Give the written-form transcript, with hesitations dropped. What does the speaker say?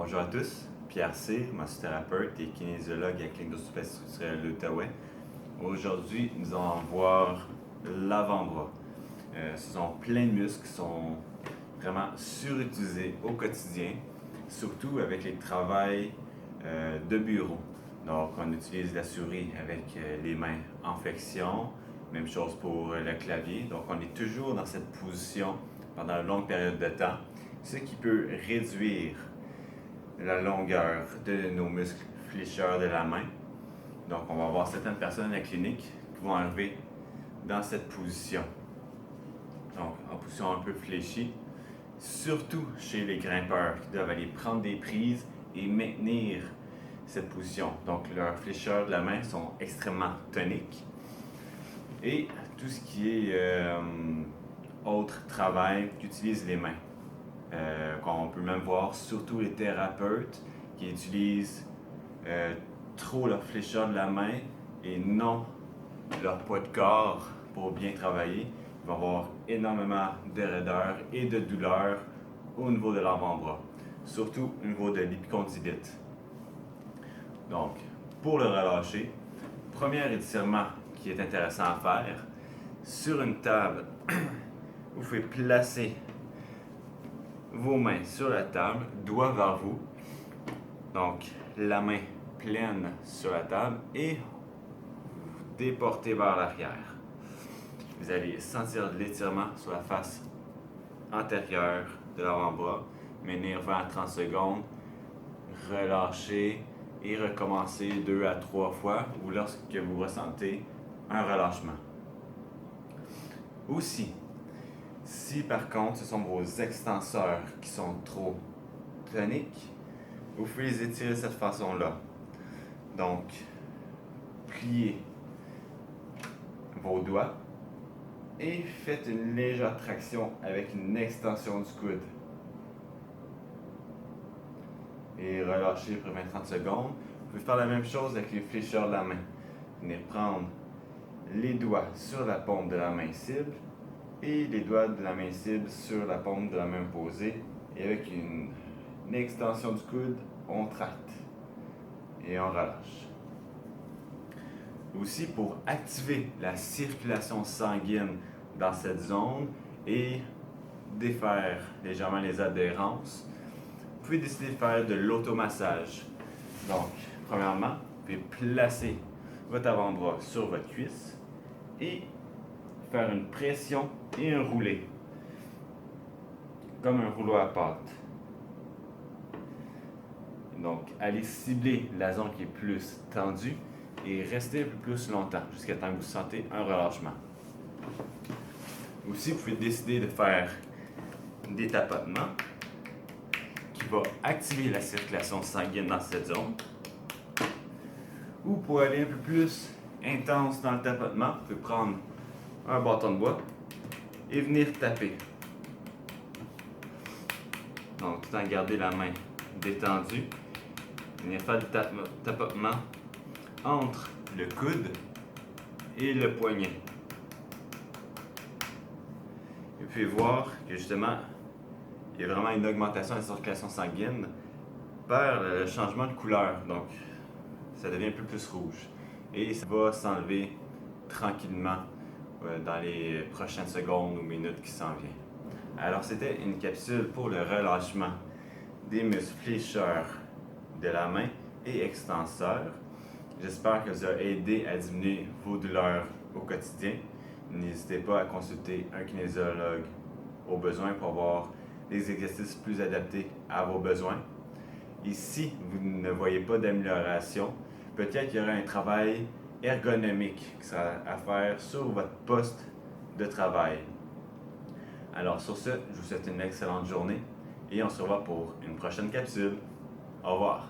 Bonjour à tous, Pierre C., massothérapeute et kinésiologue à la Clinique d'Orthopédie structurelle de l'Outaouais. Aujourd'hui, nous allons voir l'avant-bras. Ce sont plein de muscles qui sont vraiment surutilisés au quotidien, surtout avec les travails de bureau. Donc, on utilise la souris avec les mains en flexion, même chose pour le clavier. Donc, on est toujours dans cette position pendant une longue période de temps, ce qui peut réduire la longueur de nos muscles flécheurs de la main. Donc, on va voir certaines personnes à la clinique qui vont arriver dans cette position. Donc, en position un peu fléchie, surtout chez les grimpeurs qui doivent aller prendre des prises et maintenir cette position. Donc, leurs flécheurs de la main sont extrêmement toniques. Et tout ce qui est autre travail qui utilise les mains. On peut même voir surtout les thérapeutes qui utilisent trop leur flécheur de la main et non leur poids de corps pour bien travailler. Ils vont avoir énormément de raideur et de douleur au niveau de l'avant-bras, surtout au niveau de l'épicondylite. Donc, pour le relâcher, premier étirement qui est intéressant à faire, sur une table, vous pouvez placer vos mains sur la table, doigts vers vous. Donc, la main pleine sur la table et vous déportez vers l'arrière. Vous allez sentir de l'étirement sur la face antérieure de l'avant-bras. Maintenir 20 à 30 secondes, relâcher et recommencer 2 à 3 fois ou lorsque vous ressentez un relâchement. Aussi, si par contre ce sont vos extenseurs qui sont trop toniques, vous pouvez les étirer de cette façon-là. Donc, pliez vos doigts et faites une légère traction avec une extension du coude. Et relâchez après 20-30 secondes. Vous pouvez faire la même chose avec les flécheurs de la main. Venez prendre les doigts sur la paume de la main cible et les doigts de la main cible sur la paume de la main opposée. Et avec une extension du coude, on tracte et on relâche. Aussi, pour activer la circulation sanguine dans cette zone et défaire légèrement les adhérences, vous pouvez décider de faire de l'automassage. Donc, premièrement, vous pouvez placer votre avant-bras sur votre cuisse et faire une pression et un roulé, comme un rouleau à pâte. Donc, allez cibler la zone qui est plus tendue et restez un peu plus longtemps, jusqu'à temps que vous sentez un relâchement. Aussi, vous pouvez décider de faire des tapotements qui vont activer la circulation sanguine dans cette zone. Ou pour aller un peu plus intense dans le tapotement, vous pouvez prendre un bâton de bois et venir taper. Donc, tout en gardant la main détendue, venir faire du tapotement entre le coude et le poignet. Et puis voir que justement, il y a vraiment une augmentation de la circulation sanguine par le changement de couleur. Donc, ça devient un peu plus rouge. Et ça va s'enlever tranquillement dans les prochaines secondes ou minutes qui s'en viennent. Alors, c'était une capsule pour le relâchement des muscles flécheurs de la main et extenseurs. J'espère que ça a aidé à diminuer vos douleurs au quotidien. N'hésitez pas à consulter un kinésiologue au besoin pour avoir des exercices plus adaptés à vos besoins. Et si vous ne voyez pas d'amélioration, peut-être qu'il y aura un travail ergonomique qui sera à faire sur votre poste de travail. Alors sur ce, je vous souhaite une excellente journée et on se revoit pour une prochaine capsule. Au revoir.